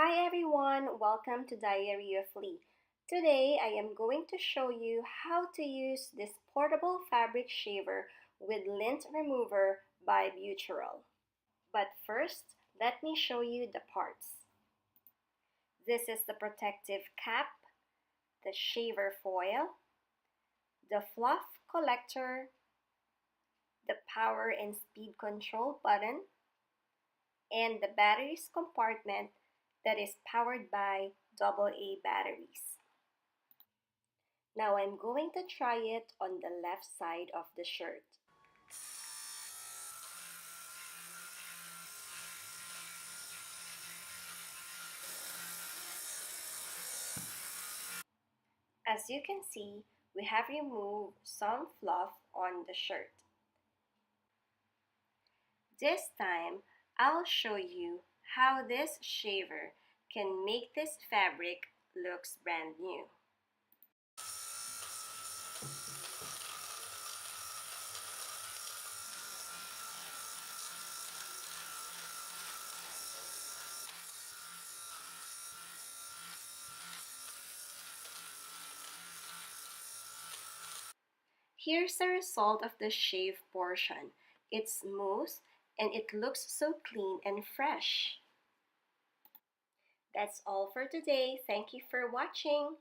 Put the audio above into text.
Hi everyone, welcome to Diary of Lee. Today I am going to show you how to use this portable fabric shaver with lint remover by Buterol. But first, let me show you the parts. This is the protective cap, the shaver foil, the fluff collector, the power and speed control button, and the batteries compartment that is powered by AA batteries. Now I'm going to try it on the left side of the shirt. As you can see, we have removed some fluff on the shirt. This time, I'll show you how this shaver can make this fabric looks brand new. Here's the result of the shave portion. It's smooth and it looks so clean and fresh. That's all for today. Thank you for watching.